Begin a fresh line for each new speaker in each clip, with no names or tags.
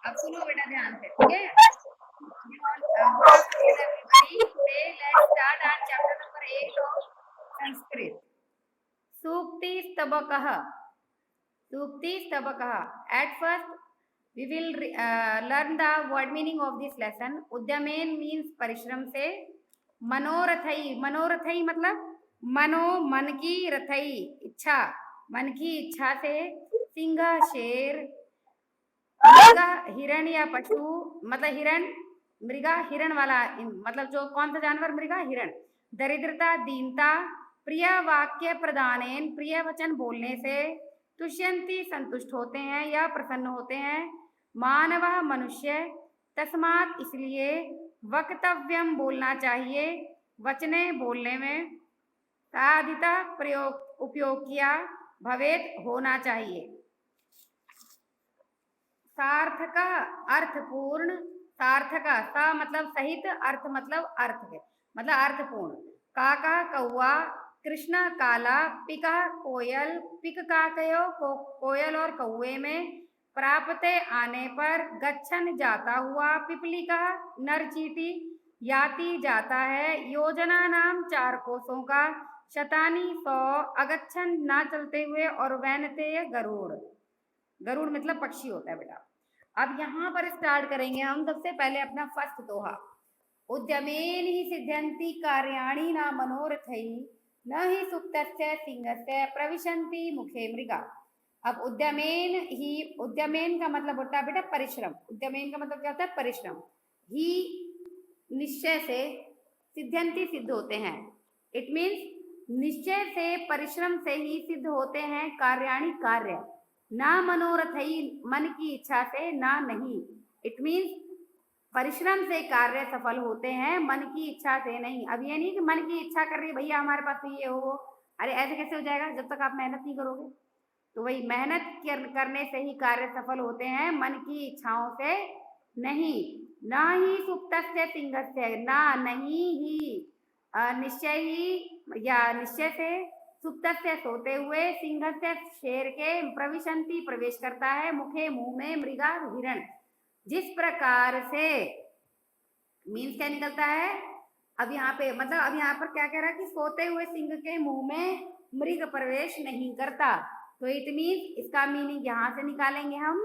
अब सुनो बेटा ध्यान से, ठीक है? Good afternoon everybody. Today let's start our chapter number 8 of Sanskrit. Sukti Stabakah. Sukti Stabakah. At first, we will learn the word meaning of this lesson. Udyamen means परिश्रम से. मनोरथई, मनोरथई मतलब मनो, मन की, रथई इच्छा, मन की इच्छा से. सिंह शेर, मृगा हिरण या पशु मतलब हिरण, मृगा हिरण वाला मतलब जो कौन सा जानवर, मृगा हिरण. दरिद्रता दीनता. प्रिय वाक्य प्रदानेन प्रिय वचन बोलने से. तुष्यंती संतुष्ट होते हैं या प्रसन्न होते हैं. मानव मनुष्य. तस्मात इसलिए. वक्तव्यम बोलना चाहिए. वचने बोलने में. साधिता प्रयोग उपयोग किया. भवेत होना चाहिए. सार्थक अर्थपूर्ण. सार्थक सा मतलब सहित, अर्थ मतलब अर्थ है, मतलब अर्थपूर्ण. काका कौआ. कृष्ण काला. पिका कोयल. पिक काकयो कोयल और कौए में. प्राप्ते आने पर. गच्छन जाता हुआ. पिपलिका नर चींटी. याति जाता है. योजना नाम 4 कोसों का. शतानी 100. अगच्छन ना चलते हुए. और वैनते गरुड़. गरुड़ मतलब पक्षी होता है बेटा. अब यहाँ पर स्टार्ट करेंगे हम सबसे पहले अपना फर्स्ट दोहा. उद्यमेन ही सिद्ध्यंति कार्याणि न मनोरथै न ही सुप्तस्य सिंहस्य प्रविशन्ति मुखे मृगा. अब उद्यमेन ही, उद्यमेन का मतलब होता है बेटा परिश्रम. उद्यमेन का मतलब क्या होता है, परिश्रम. ही निश्चय से. सिद्ध्यंति सिद्ध होते हैं. इट मीन्स निश्चय से, परिश्रम से ही सिद्ध होते हैं कार्याणि कार्य. ना मनोरथई मन की इच्छा से, ना नहीं. इट मीन्स परिश्रम से कार्य सफल होते हैं, मन की इच्छा से नहीं. अब ये नहीं कि मन की इच्छा कर रही है भैया हमारे पास तो ये हो, अरे ऐसे कैसे हो जाएगा जब तक आप मेहनत नहीं करोगे. तो वही मेहनत करने से ही कार्य सफल होते हैं, मन की इच्छाओं से नहीं. ना ही सुप्तस्य सिंहस्य, ना नहीं ही निश्चय ही या निश्चय से. सुप्त से सोते हुए. सिंह से शेर के. प्रविशंति प्रवेश करता है. मुखे मुंह में. मृगा हिरण. जिस प्रकार से मीन्स क्या निकलता है अब यहाँ पे, मतलब अब यहाँ पर क्या कह रहा है कि सोते हुए सिंह के मुंह में मृग प्रवेश नहीं करता. तो इट मीन्स इसका मीनिंग यहाँ से निकालेंगे हम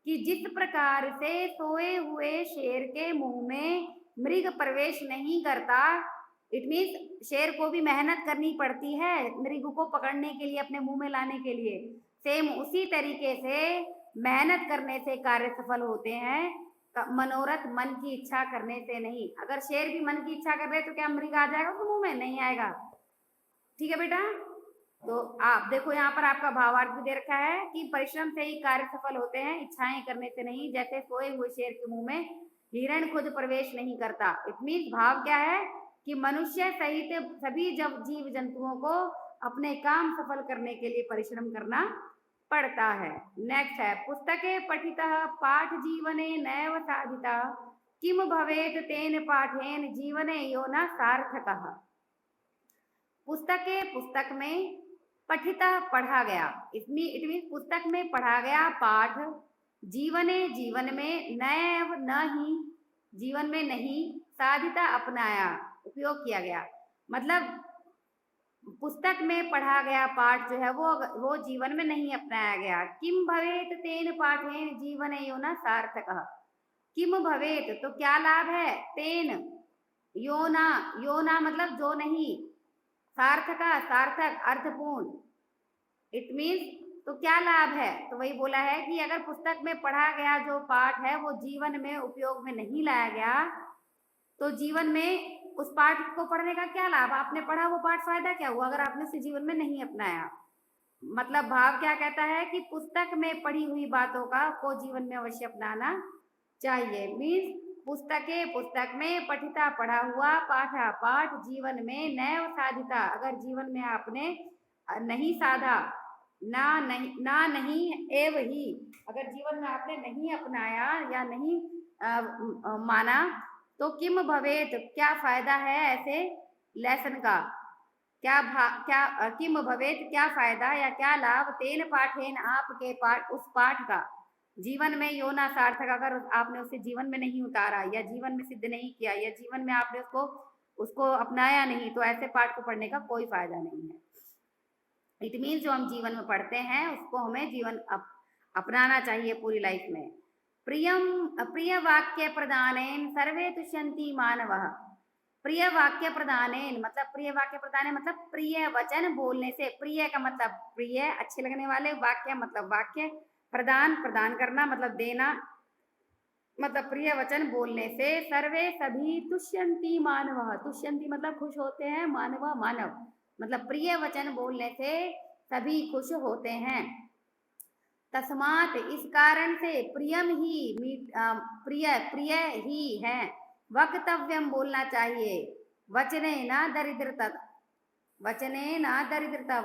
कि जिस प्रकार से सोए हुए शेर के मुंह में मृग प्रवेश नहीं करता. इट मीन्स शेर को भी मेहनत करनी पड़ती है मृग को पकड़ने के लिए, अपने मुंह में लाने के लिए. सेम उसी तरीके से मेहनत करने से कार्य सफल होते हैं, मनोरथ मन की इच्छा करने से नहीं. अगर शेर भी मन की इच्छा कर रहे तो क्या मृग आ जाएगा उसके मुंह में, नहीं आएगा. ठीक है बेटा. तो आप देखो यहाँ पर आपका भावार्थ भी दे रखा है कि परिश्रम से ही कार्य सफल होते हैं, इच्छाएं करने से नहीं. जैसे सोए हुए शेर के मुंह में हिरण खुद प्रवेश नहीं करता. इट मीन्स भाव क्या है कि मनुष्य सहित सभी जीव जंतुओं को अपने काम सफल करने के लिए परिश्रम करना पड़ता है. नेक्स्ट है पुस्तके पठितः पाठ जीवने नैव साधितः किम भवेत तेन पाठेन जीवने यो न सार्थकः. पुस्तके पुस्तक में. पठितः पढ़ा गया. इट मीन्स पुस्तक में पढ़ा गया पाठ. जीवने जीवन में. नैव न ही जीवन में नहीं. साधिता अपनाया उपयोग किया गया. मतलब पुस्तक में पढ़ा गया पाठ जो है वो जीवन में नहीं अपनाया गया. किम भवेत तेन पाठेन जीवन यो न सार्थकः. किम भवेत तो क्या लाभ है. तेन योना, योना मतलब जो नहीं. सार्थक सार्थक अर्थपूर्ण. इट मीन्स तो क्या लाभ है, तो वही बोला है कि अगर पुस्तक में पढ़ा गया जो पाठ है वो जीवन में उपयोग में नहीं लाया गया तो जीवन में उस पाठ को पढ़ने का क्या लाभ. आपने पढ़ा वो पाठ, फायदा क्या हुआ अगर आपने उसे जीवन में नहीं अपनाया. मतलब भाव क्या कहता है कि पुस्तक में पढ़ी हुई बातों को जीवन में अवश्य अपनाना चाहिए. मीन्स पुस्तके पुस्तक में. पठिता पढ़ा हुआ. पाठा पाठ. जीवन में. नैव साधिता अगर जीवन में आपने नहीं साधा. ना नहीं एव ही अगर जीवन में आपने नहीं अपनाया या नहीं माना तो किम भवेत क्या फायदा है ऐसे लेसन का. क्या किम भवेत क्या फायदा या क्या लाभ. तेन पाठेन आपके पाठ उस पाठ का. जीवन में योना सार्थक, अगर आपने उसे जीवन में नहीं उतारा या जीवन में सिद्ध नहीं किया या जीवन में आपने उसको उसको अपनाया नहीं, तो ऐसे पाठ को पढ़ने का कोई फायदा नहीं है। इट मीन्स जो हम जीवन में पढ़ते हैं उसको हमें जीवन अपनाना चाहिए पूरी लाइफ में। प्रिय वाक्य प्रदानेन सर्वे तुष्यन्ति मानवः। प्रिय वाक्य प्रदानेन मतलब प्रिय वाक्य प्रदान मतलब प्रिय वचन बोलने से, प्रिय का मतलब प्रिय अच्छे लगने वाले, वाक्य मतलब वाक्य, प्रदान प्रदान करना मतलब देना, मतलब प्रिय वचन बोलने से सर्वे सभी तुष्यन्ति मानवः, तुष्यन्ति मतलब खुश होते हैं, मानव मानव मतलब प्रिय वचन बोलने से सभी खुश होते हैं। तस्मात् इस कारण से प्रियम ही प्रिय प्रिय ही है, वक्तव्यम बोलना चाहिए, वचने ना दरिद्रता, वचने ना दरिद्रता,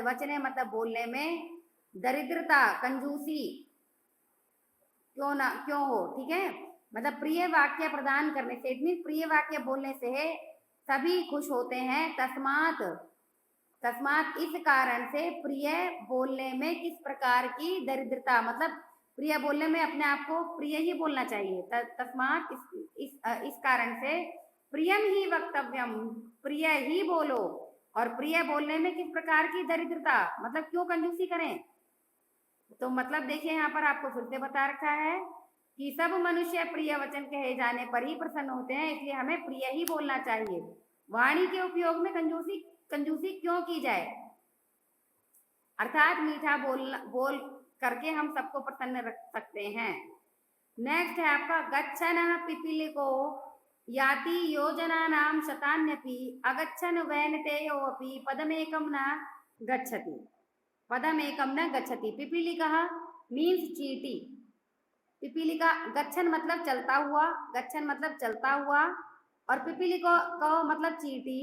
वचने मतलब बोलने में, दरिद्रता कंजूसी क्यों हो, ठीक है। मतलब प्रिय वाक्य प्रदान करने से, इट मीन प्रिय वाक्य बोलने से सभी खुश होते हैं। तस्मात इस कारण से प्रिय बोलने में किस प्रकार की दरिद्रता, मतलब प्रिय बोलने में अपने आप को प्रिय ही बोलना चाहिए। तस्मात इस कारण से प्रियम ही वक्तव्यम, प्रिय ही बोलो। और प्रिय बोलने में किस प्रकार की दरिद्रता मतलब क्यों कंजूसी करें, तो मतलब देखिए यहाँ पर आपको फिर से बता रखा है कि सब मनुष्य प्रिय वचन कहे जाने पर ही प्रसन्न होते हैं, इसलिए हमें प्रिय ही बोलना चाहिए। वाणी के उपयोग में कंजूसी क्यों की जाए, अर्थात मीठा बोल करके हम सबको प्रसन्न रख सकते हैं। नेक्स्ट है आपका गच्छन पिपीलिको याति योजनानां शतान्यपि अगच्छन वैनतेयोऽपि पदमेकं न गच्छति, पदमेकं न गच्छति। पिपीलिकः मीन्स चींटी, पिपीलिका गच्छन मतलब चलता हुआ, गच्छन मतलब चलता हुआ, और पिपीलिको को मतलब चींटी,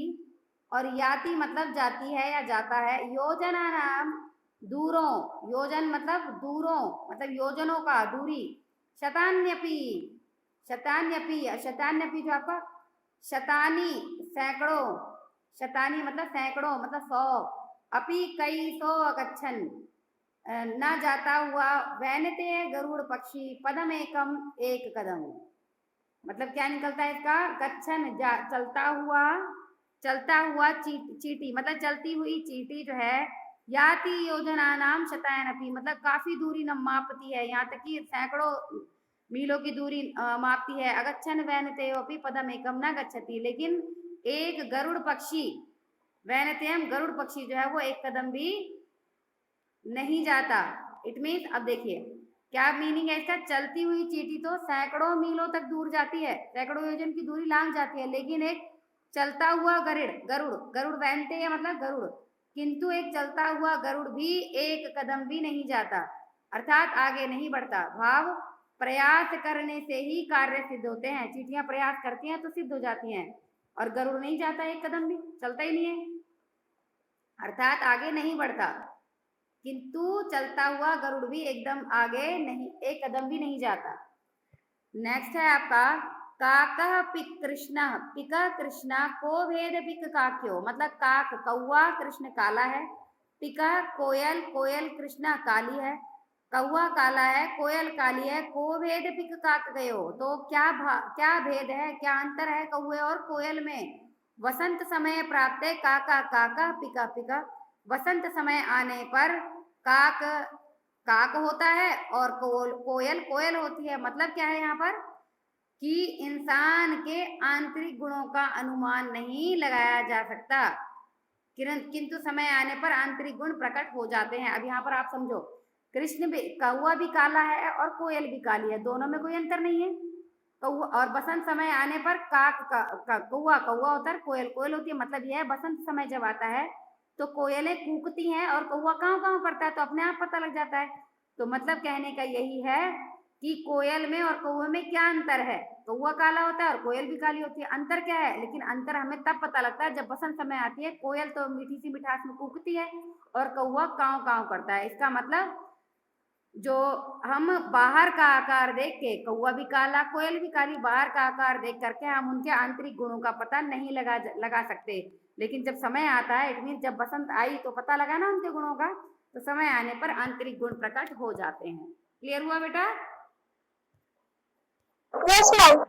और याति मतलब जाती है या जाता है। योजना नाम दूरों, योजन मतलब दूरों मतलब योजनों का दूरी। शतान्यपि, शतान्यपि शतान्यपि जो आपका शतानी सैकड़ों, शतानी मतलब सैकड़ों मतलब 100, अपि कई 100 अगच्छन न जाता हुआ, वैनते गरुड़ पक्षी पदम एकम एक कदम, मतलब क्या निकलता है इसका, गच्छन चलता हुआ चींटी मतलब चलती हुई चींटी जो है, याति योजना नाम शतायनपि मतलब काफी दूरी न मापती है, यहाँ तक कि सैकड़ों मीलों की दूरी मापती है। अगच्छन वैनतेयोऽपि पदम एकम न गच्छति, लेकिन एक गरुड़ पक्षी, वैनतेयम गरुड़ पक्षी जो है वो एक कदम भी नहीं जाता। इट मीन्स अब देखिए क्या मीनिंग है इसका, चलती हुई चींटी तो सैकड़ों मीलों तक दूर जाती है, सैकड़ों योजन की दूरी लांघ जाती है, लेकिन एक चलता हुआ गरुड़ गरुड़ वैनते है मतलब गरुड़, किंतु एक चलता हुआ गरुड़ भी एक कदम भी नहीं जाता, अर्थात आगे नहीं बढ़ता। भाव प्रयास करने से ही कार्य सिद्ध होते हैं, चींटियां प्रयास करती हैं तो सिद्ध हो जाती हैं, और गरुड़ नहीं जाता, एक कदम भी चलता ही नहीं है, अर्थात आगे नहीं बढ़ता। किंतु चलता हुआ गरुड़ भी एकदम आगे नहीं, एक कदम भी नहीं जाता। नेक्स्ट है आपका काकः पिक कृष्ण, पिक कृष्ण को भेद पिक काक्यो, मतलब काक कौआ, कृष्ण काला है, पिक कोयल, कोयल कृष्ण काली है, कौआ काला है, कोयल काली है, को भेद पिक काक गयो, तो क्या भेद है, क्या अंतर है कौए और कोयल में। वसंत समय प्राप्त है काका काका पिका पिका, वसंत समय आने पर काक काक होता है और कोयल कोयल होती है। मतलब क्या है यहाँ पर कि इंसान के आंतरिक गुणों का अनुमान नहीं लगाया जा सकता, किंतु समय आने पर आंतरिक गुण प्रकट हो जाते हैं। अब यहाँ पर आप समझो, कृष्ण भी, कौआ भी काला है और कोयल भी काली है, दोनों में कोई अंतर नहीं है। कौआ, और बसंत समय आने पर कौआ कौआ होता है, कोयल कोयल होती है। मतलब यह है बसंत समय जब आता है तो कोयलें कूकती हैं और कौआ काँव काँव करता है, तो अपने आप पता लग जाता है। तो मतलब कहने का यही है कि कोयल में और कौए में क्या अंतर है, कौआ काला होता है और कोयल भी काली होती है, अंतर क्या है, लेकिन अंतर हमें तब पता लगता है जब बसंत समय आती है, कोयल तो मीठी सी मिठास में कूकती है और कौआ काँव काँव करता है। इसका मतलब जो हम बाहर का आकार देख के, कौआ भी काला कोयल भी काली, बाहर का आकार देख करके हम उनके आंतरिक गुणों का पता नहीं लगा सकते, लेकिन जब समय आता है, इट मीन जब बसंत आई तो पता लगा ना उनके गुणों का, तो समय आने पर आंतरिक गुण प्रकट हो जाते हैं। क्लियर हुआ बेटा?
Yes ma'am.